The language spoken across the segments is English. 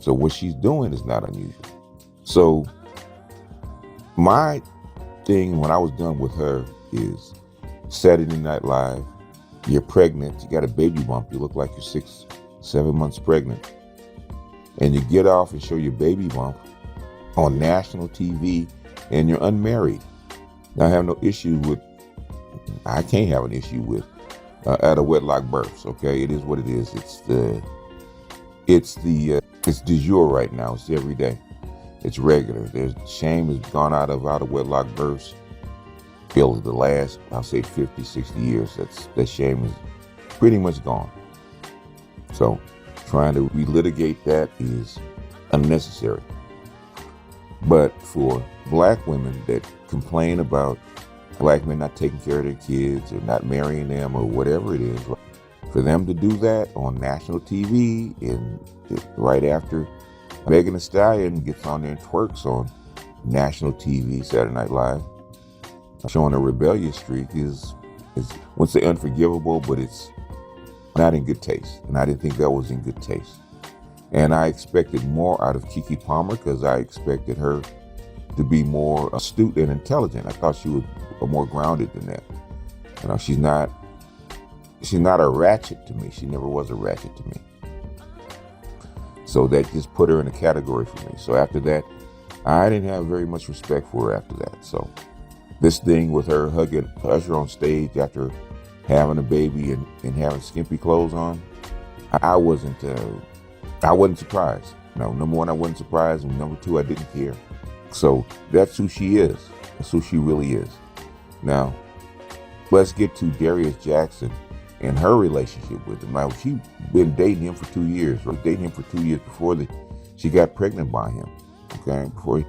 So what she's doing is not unusual. So my thing when I was done with her is Saturday Night Live. You're pregnant, you got a baby bump, you look like you're 6, 7 months pregnant. And you get off and show your baby bump on national TV and you're unmarried. Now, I have no issue with, I can't have an issue with out of wedlock births, okay? It is what it is. It's du jour right now. It's every day. It's regular. There's shame has gone out of wedlock births. Feels the last, I'll say 50, 60 years. That shame is pretty much gone. So trying to relitigate that is unnecessary. But for black women that complain about black men not taking care of their kids or not marrying them or whatever it is, for them to do that on national TV and right after Megan Thee Stallion gets on there and twerks on national TV, Saturday Night Live, showing a rebellious streak is I wouldn't say unforgivable, but it's not in good taste. And I didn't think that was in good taste. And I expected more out of Keke Palmer because I expected her to be more astute and intelligent. I thought she was more grounded than that. You know, she's not a ratchet to me. She never was a ratchet to me. So that just put her in a category for me. So after that, I didn't have very much respect for her after that. So this thing with her hugging Usher on stage after having a baby and having skimpy clothes on, I wasn't surprised. No, number one, I wasn't surprised, and number two, I didn't care. So that's who she is. That's who she really is. Now, let's get to Darius Jackson and her relationship with him. Now, she'd been dating him for 2 years, or dating him for 2 years before she got pregnant by him, okay, before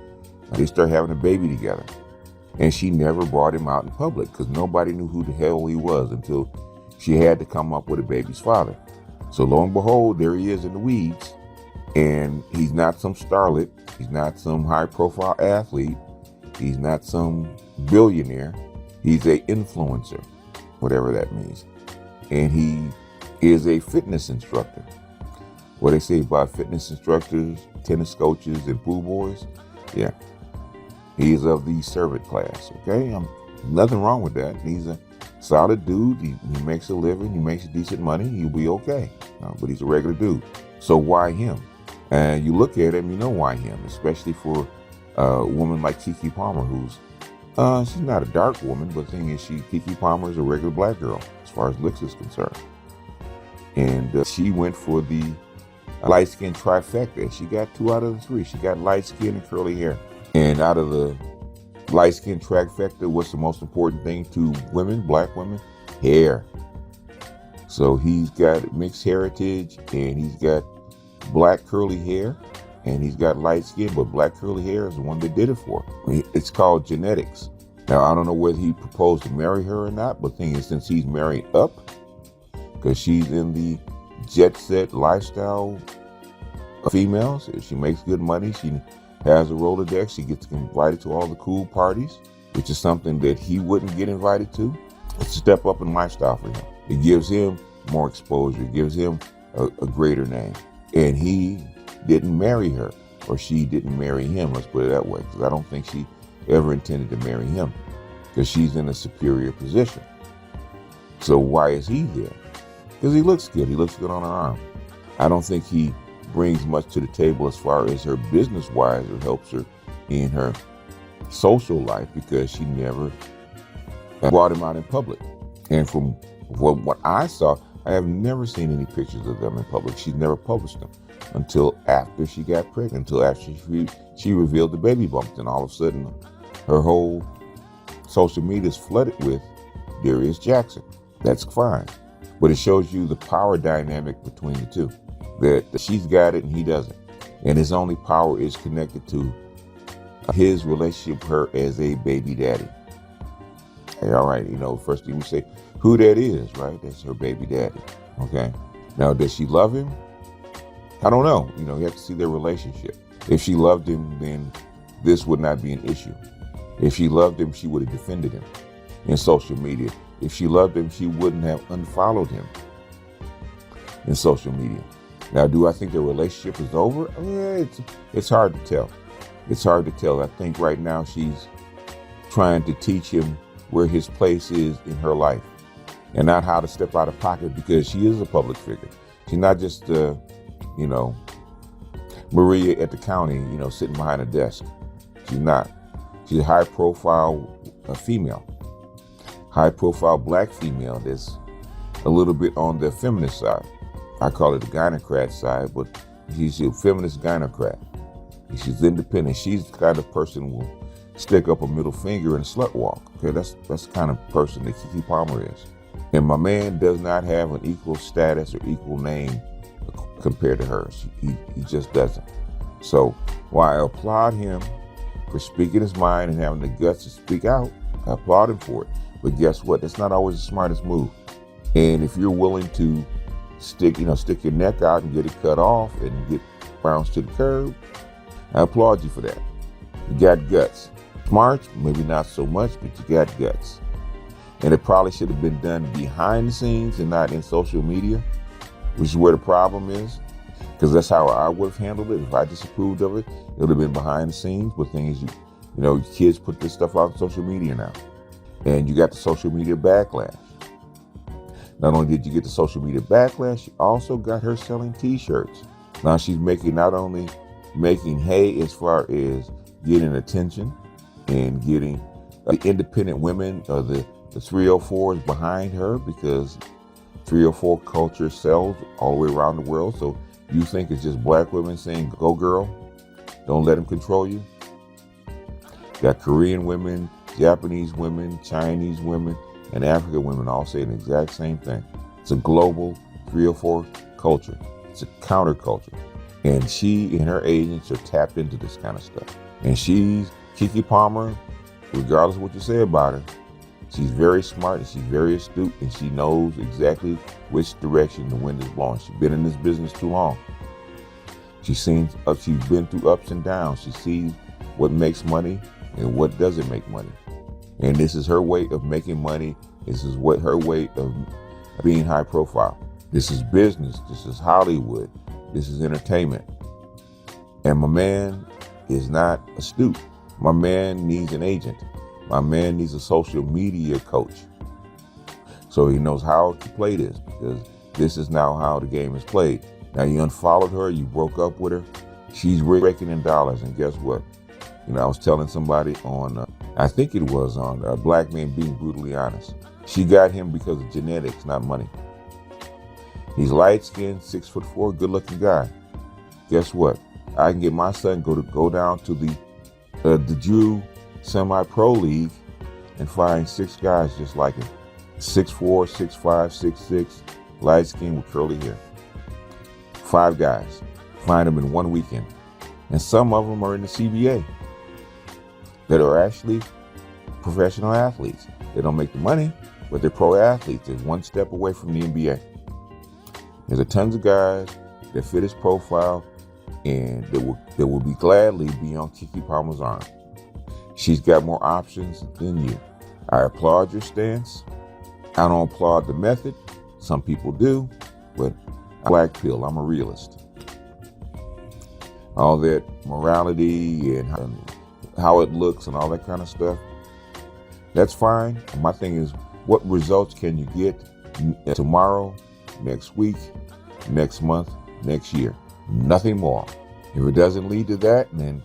they started having a baby together. And she never brought him out in public because nobody knew who the hell he was until she had to come up with a baby's father. So lo and behold, there he is in the weeds, and he's not some starlet. He's not some high-profile athlete. He's not some billionaire. He's an influencer, whatever that means. And he is a fitness instructor. What they say about fitness instructors, tennis coaches, and pool boys, yeah. He's of the servant class, okay? Nothing wrong with that. He's a solid dude. He makes a living. He makes decent money. He'll be okay. But he's a regular dude. So why him? And you look at him, you know why him, especially for a woman like Keke Palmer, who's, she's not a dark woman, but the thing is, Keke Palmer is a regular black girl as far as looks is concerned. And she went for the light skin trifecta. She got 2 out of the 3. She got light skin and curly hair. And out of the light skin trifecta, what's the most important thing to women, black women? Hair. So he's got mixed heritage, and he's got black curly hair, and he's got light skin, but black curly hair is the one that did it for him. It's called genetics. Now, I don't know whether he proposed to marry her or not, but the thing is, since he's married up, because she's in the jet set lifestyle of females, if she makes good money, she has a Rolodex, she gets invited to all the cool parties, which is something that he wouldn't get invited to. It's a step up in lifestyle for him. It gives him more exposure, it gives him a greater name. And he didn't marry her, or she didn't marry him, let's put it that way, because I don't think she ever intended to marry him, because she's in a superior position. So why is he there? Because he looks good. He looks good on her arm. I don't think he brings much to the table as far as her business-wise, or helps her in her social life, because she never brought him out in public. And from what I saw, I have never seen any pictures of them in public. She's never published them until after she got pregnant, until after she revealed the baby bump. And all of a sudden, her whole social media is flooded with Darius Jackson. That's fine. But it shows you the power dynamic between the two, that she's got it and he doesn't. And his only power is connected to his relationship with her as a baby daddy. Hey, all right, first thing we say, who that is, right? That's her baby daddy, okay? Now, does she love him? I don't know. You have to see their relationship. If she loved him, then this would not be an issue. If she loved him, she would have defended him in social media. If she loved him, she wouldn't have unfollowed him in social media. Now, do I think the relationship is over? Yeah, it's hard to tell. It's hard to tell. I think right now she's trying to teach him where his place is in her life and not how to step out of pocket, because she is a public figure. She's not just, Maria at the county, sitting behind a desk. She's not. She's a high profile female, high profile black female that's a little bit on the feminist side. I call it the gynocrat side, but she's a feminist gynocrat. She's independent. She's the kind of person who will stick up a middle finger and slut walk. Okay, that's the kind of person that Keke Palmer is. And my man does not have an equal status or equal name compared to hers. He just doesn't. So while I applaud him for speaking his mind and having the guts to speak out, I applaud him for it. But guess what? That's not always the smartest move. And if you're willing to stick your neck out and get it cut off and get bounced to the curb, I applaud you for that. You got guts. Smart, maybe not so much, but you got guts. And it probably should have been done behind the scenes and not in social media, which is where the problem is. Because that's how I would have handled it. If I disapproved of it, it would have been behind the scenes with things, kids put this stuff out on social media now. And you got the social media backlash. Not only did you get the social media backlash, she also got her selling t-shirts. Now she's not only making hay as far as getting attention and getting the independent women or the 304s behind her, because 304 culture sells all the way around the world. So you think it's just black women saying, go girl, don't let them control you? Got Korean women, Japanese women, Chinese women, and African women all saying the exact same thing. It's a global 304 culture. It's a counterculture. And she and her agents are tapped into this kind of stuff. And Keke Palmer, regardless of what you say about her, she's very smart and she's very astute, and she knows exactly which direction the wind is blowing. She's been in this business too long. She's been through ups and downs. She sees what makes money and what doesn't make money. And this is her way of making money. This is her way of being high profile. This is business. This is Hollywood. This is entertainment. And my man is not astute. My man needs an agent. My man needs a social media coach, so he knows how to play this, because this is now how the game is played. Now you unfollowed her, you broke up with her. She's raking in dollars, and guess what? I was telling somebody on, I think it was on Black Men Being Brutally Honest. She got him because of genetics, not money. He's light-skinned, 6'4", good-looking guy. Guess what? I can get my son go down to the Drew semi-pro league and find 6 guys just like him. 6'4", 6'5", 6'6", light skin with curly hair. 5 guys. Find them in one weekend. And some of them are in the CBA that are actually professional athletes. They don't make the money, but they're pro athletes. They're one step away from the NBA. There's a tons of guys that fit his profile and that will be gladly be on Keke Palmer's arm. She's got more options than you. I applaud your stance. I don't applaud the method. Some people do, but I'm black pill. I'm a realist. All that morality and how it looks and all that kind of stuff, that's fine. My thing is, what results can you get tomorrow, next week, next month, next year? Nothing more. If it doesn't lead to that, then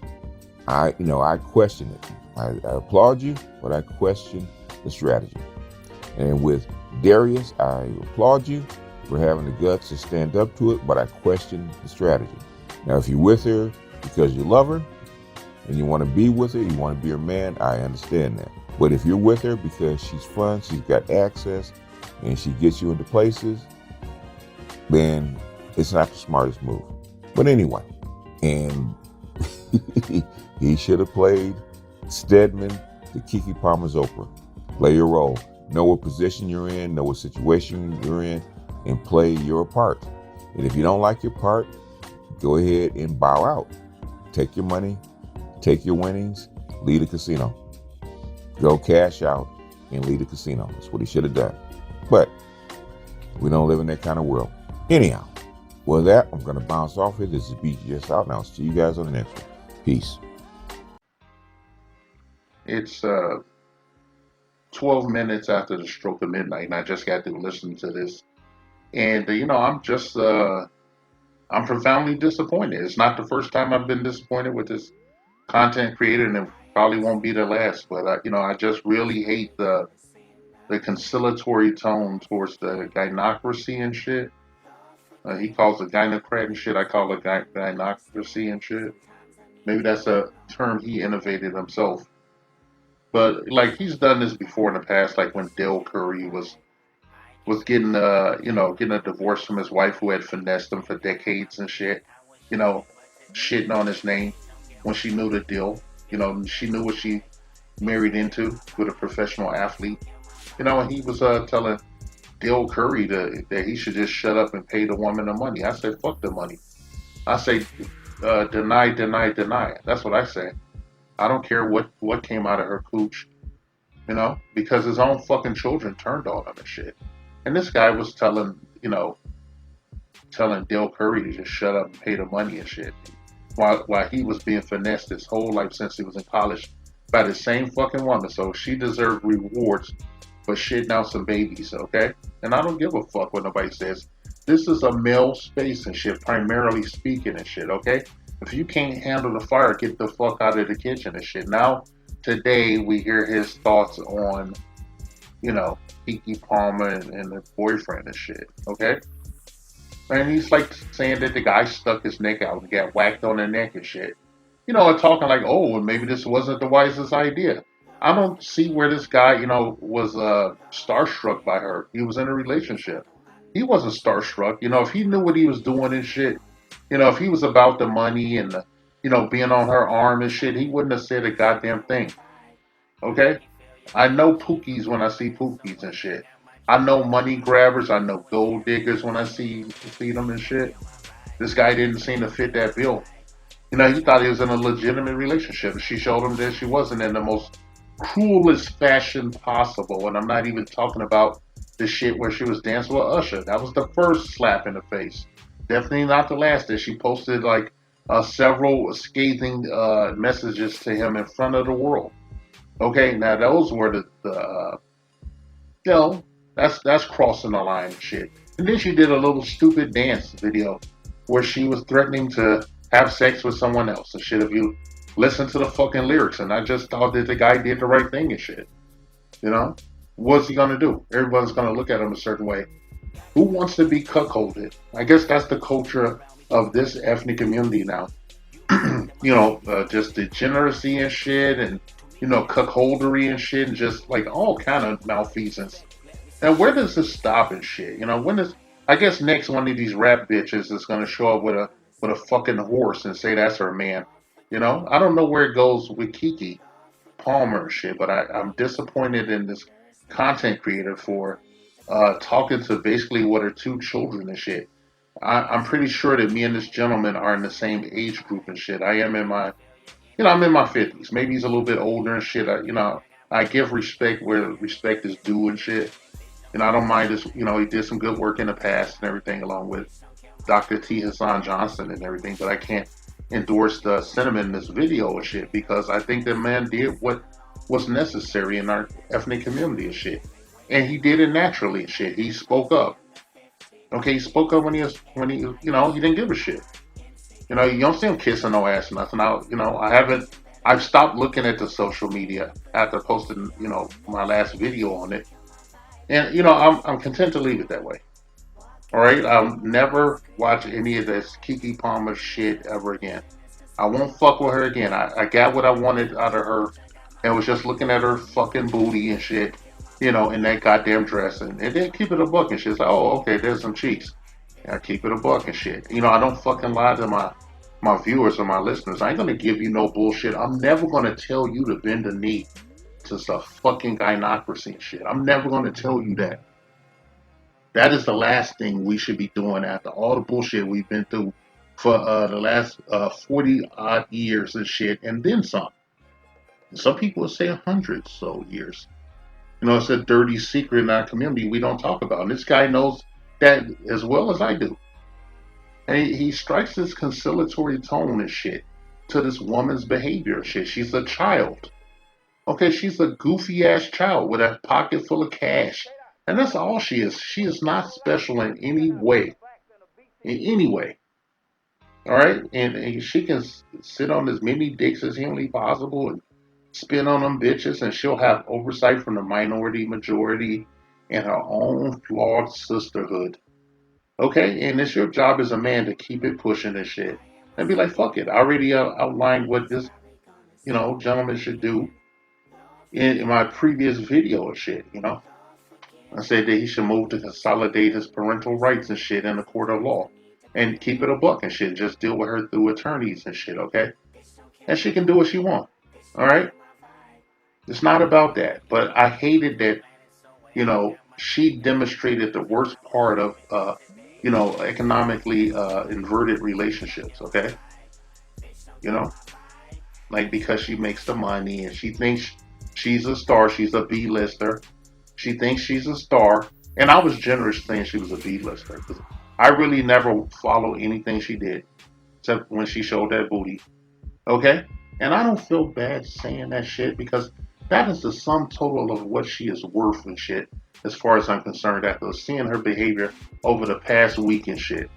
I question it. I applaud you, but I question the strategy. And with Darius, I applaud you for having the guts to stand up to it, but I question the strategy. Now, if you're with her because you love her and you want to be with her, you want to be her man, I understand that. But if you're with her because she's fun, she's got access, and she gets you into places, then it's not the smartest move. But anyway, and he should have played Stedman to Keke Palmer's Oprah. Play your role. Know what position you're in, know what situation you're in, and play your part. And if you don't like your part, go ahead and bow out. Take your money, take your winnings, leave the casino. Go cash out and leave the casino. That's what he should have done. But we don't live in that kind of world. Anyhow, With that, I'm going to bounce off here. This is BGS out, and I'll see you guys on the next one. Peace. It's 12 minutes after the stroke of midnight, and I just got through listening to this. And, I'm profoundly disappointed. It's not the first time I've been disappointed with this content creator, and it probably won't be the last. But, I just really hate the conciliatory tone towards the gynocracy and shit. He calls it gynocrat and shit. I call it gynocracy and shit. Maybe that's a term he innovated himself. But like he's done this before in the past, like when Dale Curry was getting getting a divorce from his wife who had finessed him for decades and shit, you know, shitting on his name when she knew the deal. She knew what she married into with a professional athlete. And he was telling Dale Curry that he should just shut up and pay the woman the money. I said, fuck the money. I say, deny, deny, deny. That's what I say. I don't care what came out of her cooch, because his own fucking children turned on him and shit. And this guy was telling Dale Curry to just shut up and pay the money and shit, while he was being finessed his whole life since he was in college by the same fucking woman. So she deserved rewards for shitting out some babies, okay? And I don't give a fuck what nobody says. This is a male space and shit, primarily speaking and shit, okay? If you can't handle the fire, get the fuck out of the kitchen and shit. Now, today, we hear his thoughts on, Kiki Palmer and the boyfriend and shit, okay? And he's like saying that the guy stuck his neck out and got whacked on the neck and shit. And talking like, oh, well, maybe this wasn't the wisest idea. I don't see where this guy, was starstruck by her. He was in a relationship. He wasn't starstruck. If he knew what he was doing and shit, if he was about the money and being on her arm and shit, he wouldn't have said a goddamn thing. Okay? I know pookies when I see pookies and shit. I know money grabbers. I know gold diggers when I see them and shit. This guy didn't seem to fit that bill. He thought he was in a legitimate relationship. She showed him that she wasn't in the most cruelest fashion possible. And I'm not even talking about the shit where she was dancing with Usher. That was the first slap in the face. Definitely not the last. That she posted like several scathing messages to him in front of the world. Okay, now those were the you know, that's crossing the line and shit. And then she did a little stupid dance video where she was threatening to have sex with someone else and shit. If you listen to the fucking lyrics, and I just thought that the guy did the right thing and shit. You know, what's he gonna do? Everyone's gonna look at him a certain way. Who wants to be cuckolded? I guess that's the culture of this ethnic community now. Just degeneracy and shit, and cuckoldery and shit, and just like all kind of malfeasance. Now, where does this stop and shit? When does I guess next one of these rap bitches is gonna show up with a fucking horse and say that's her man. I don't know where it goes with Kiki Palmer and shit, but I'm disappointed in this content creator for talking to basically what are two children and shit. I'm pretty sure that me and this gentleman are in the same age group and shit. I'm in my 50s. Maybe he's a little bit older and shit. I give respect where respect is due and shit. And I don't mind this. He did some good work in the past and everything, along with Dr. T. Hassan Johnson and everything. But I can't endorse the sentiment in this video and shit because I think the man did what was necessary in our ethnic community and shit. And he did it naturally and shit. He spoke up. Okay, he spoke up when he didn't give a shit. You don't see him kissing no ass or nothing. I've stopped looking at the social media after posting, my last video on it. And, I'm content to leave it that way. All right. I'll never watch any of this Kiki Palmer shit ever again. I won't fuck with her again. I got what I wanted out of her and was just looking at her fucking booty and shit, in that goddamn dress. And then keep it a buck and shit. It's like, oh, okay, there's some cheeks. I keep it a buck and shit. I don't fucking lie to my viewers or my listeners. I ain't gonna give you no bullshit. I'm never gonna tell you to bend the knee to some fucking gynocracy and shit. I'm never gonna tell you that. That is the last thing we should be doing after all the bullshit we've been through for the last 40 odd years and shit, and then some. Some people would say 100 so years. It's a dirty secret in our community we don't talk about. And this guy knows that as well as I do. And he strikes this conciliatory tone and shit to this woman's behavior and shit. She's a child. Okay, she's a goofy ass child with a pocket full of cash. And that's all she is. She is not special in any way. In any way. All right? And she can sit on as many dicks as humanly possible and spin on them bitches, and she'll have oversight from the minority majority and her own flawed sisterhood. Okay? And it's your job as a man to keep it pushing and shit. And be like, fuck it. I already outlined what this, gentleman should do in my previous video and shit, I said that he should move to consolidate his parental rights and shit in the court of law and keep it a buck and shit. Just deal with her through attorneys and shit, okay? And she can do what she wants. All right? It's not about that. But I hated that, she demonstrated the worst part of, economically inverted relationships, okay? You know, like because she makes the money and she thinks she's a star, she's a B-lister. She thinks she's a star. And I was generous saying she was a B-lister because I really never followed anything she did except when she showed that booty. Okay? And I don't feel bad saying that shit because that is the sum total of what she is worth and shit, as far as I'm concerned, after seeing her behavior over the past week and shit.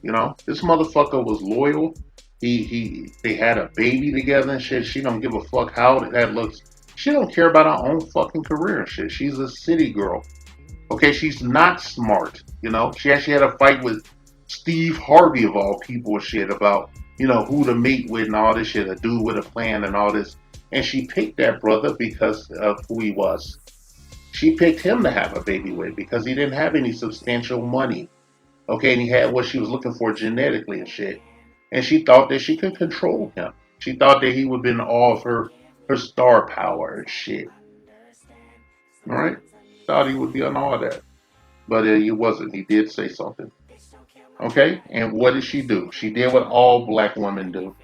This motherfucker was loyal. They had a baby together and shit. She don't give a fuck how that looks. She don't care about her own fucking career and shit. She's a city girl. Okay, she's not smart. She actually had a fight with Steve Harvey of all people and shit about who to mate with and all this shit, a dude with a plan and all this. And she picked that brother because of who he was. She picked him to have a baby with because he didn't have any substantial money. Okay, and he had what she was looking for genetically and shit. And she thought that she could control him. She thought that he would have been all of her star power and shit. All right? Thought he would be on all that. But he wasn't. He did say something. Okay? And what did she do? She did what all black women do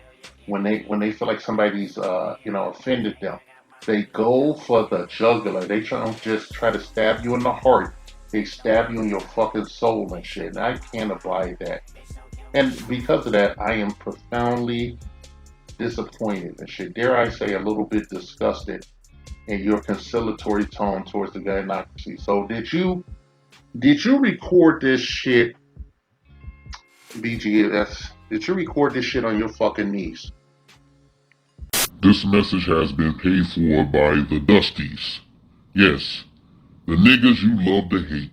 when they feel like somebody's offended them. They go for the jugular. They don't just try to stab you in the heart. They stab you in your fucking soul and shit. And I can't abide that. And because of that, I am profoundly disappointed and shit. Dare I say, a little bit disgusted in your conciliatory tone towards the gynocracy. So did you record this shit, BGS? Did you record this shit on your fucking knees? This message has been paid for by the Dusties. Yes, the niggas you love to hate.